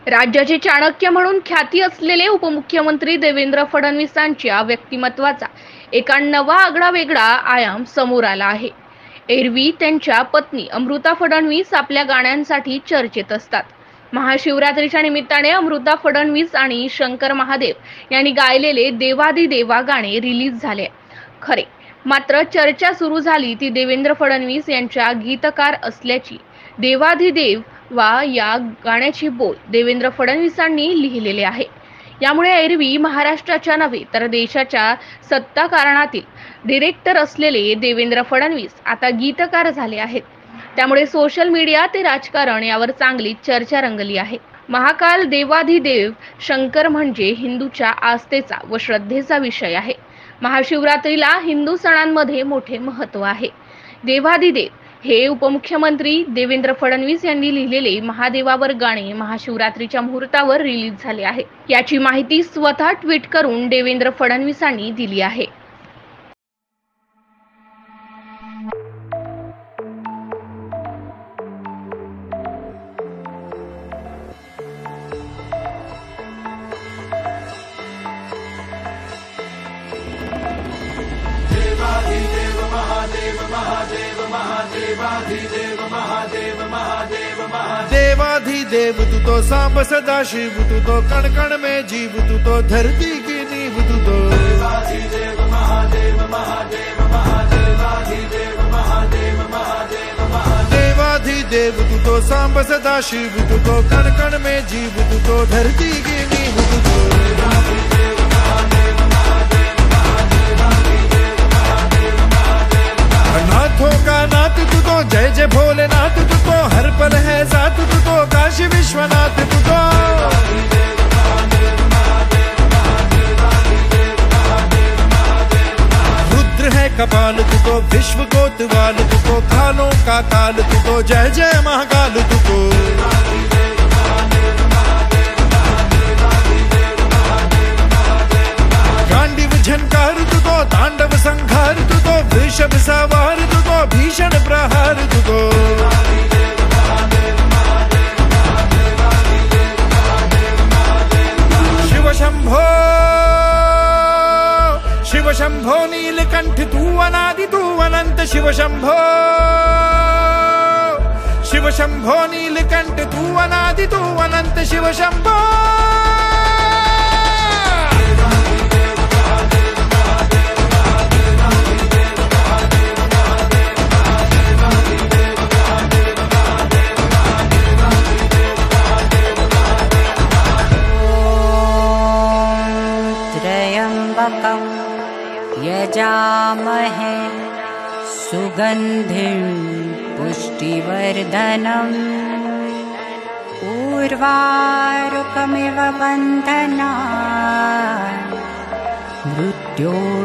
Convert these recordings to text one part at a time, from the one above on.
राज्याचे चाणक्य म्हणून ख्याती असलेले उपमुख्यमंत्री देवेंद्र फडणवीसांच्या व्यक्तिमत्वाचा एका नवा आगळावेगळा आयाम समोर आला आहे। एरवी त्यांच्या पत्नी अमृता फडणवीस आपल्या गाण्यांसाठी चर्चेत असतात। महाशिवरात्रीच्या निमित्ताने अमृता फडणवीस आणि शंकर महादेव यांनी गायलेले देवाधिदेवा गाणे रिलीज झाले खरे, मात्र चर्चा सुरू झाली ती देवेंद्र फडणवीस यांच्या गीतकार असल्याची। देवाधिदेव वा या गाण्याचे बोल देवेंद्र फडणवीसांनी लिहिलेले आहे। यामुळे एरवी महाराष्ट्राच्या नव्हे तर देशाच्या सत्ता कारणातील डिरेक्टर असलेले देवेंद्र फडणवीस आता गीतकार झाले आहेत। त्यामुळे सोशल मीडिया ते राजकारण यावर चांगली चर्चा रंगली आहे। महाकाल देवाधिदेव शंकर म्हणजे हिंदूच्या आस्थेचा व श्रद्धेचा विषय आहे। महाशिवरात्रीला हिंदू सणांमध्ये मोठे महत्त्व आहे। देवाधिदेव हे उपमुख्यमंत्री देवेंद्र फडणवीस यांनी लिहिलेले महादेवावर गाणे महाशिवरात्रीच्या मुहूर्तावर रिलीज झाले आहे। याची माहिती स्वतः ट्विट करून देवेंद्र फडणवीसांनी दिली आहे। देवाधिदेव तू तो सांब सदा शिव तू तो कण कण में जीव तू तो धरती की नींव तू तो देवाधिदेव महादेव महादेव महादेवाधिदेव महादेव महादेव देवाधिदेव तू तो सांब सदा शिव तू तो कण कण में जीव तू तो धरती की नींव तू तो नाथों का नाथ तू तो जय जय भोलेनाथ तू तो हर पल है साथ तू तो काशी विश्वनाथ तू तो रुद्र है कपाल तू तो विश्व कोतवाल तू तो कालों का काल तू तो जय जय महाकाल तू तो गांडीव झंकार तू तो तांडव संघार तू तो वृषभ सवार तू तो भीषण प्रहार तू तो शिव शंभो शिव शंभो नीलकंठ तू अनादि तू अनंत शिव शंभो शिव शंभो नीलकंठ तू अनादि तू अनंत शिव शंभो यजामहे सुगन्धिं पुष्टिवर्धनम् उर्वारुकमिव बन्धनात् मृत्योर्मुक्षीयमामृतात्।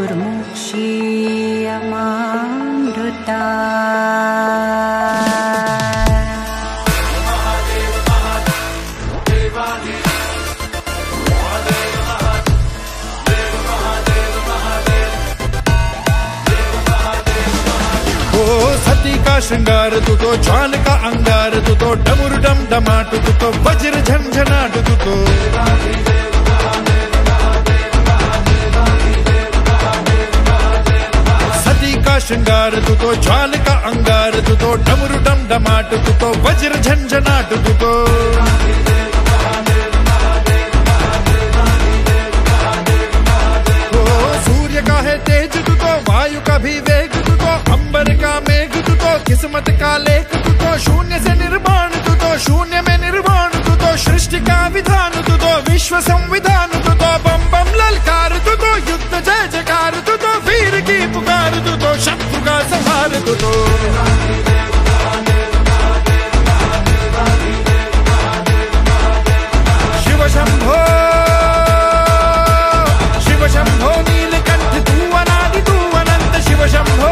सती का श्रृंगार तू तो ज्वाल का अंगार तू तो डमुर डम डमाट तू तो वज्र झंझनाट तू तो सती का श्रृंगार तू तो ज्वाल का अंगार तू तो डमुर डम डमाट तू तो वज्र झंझनाट तू तो सूर्य का है तेज तू तो वायु का भी वेग तू तो अंबर का मेघ तू तो किस्मत का लेख तू तो शून्य से निर्माण तू तो शून्य में निर्माण तू तो सृष्टि का विधान तू तो विश्व संविधान तू तो बम बम ललकार तू तो युद्ध जय जयकार तू तो वीर की पुकार तू तो शत्रु का संहार तू तो शिव शंभो शिव शंभो नीलकंठ तू अनादि तू अनंत शिव शंभो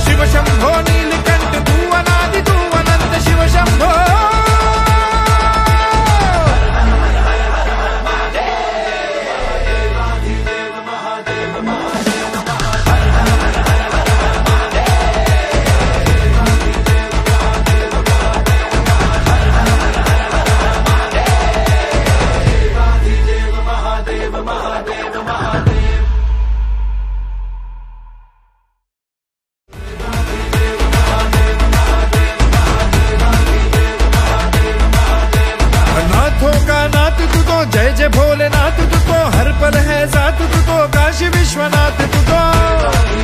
शिव शंभो नीलकंठ तू अनादि तू अनंत शिव शंभो जय जय भोलेनाथ तुझको, हर पल है साथ तुझको, काशी विश्वनाथ तुझको।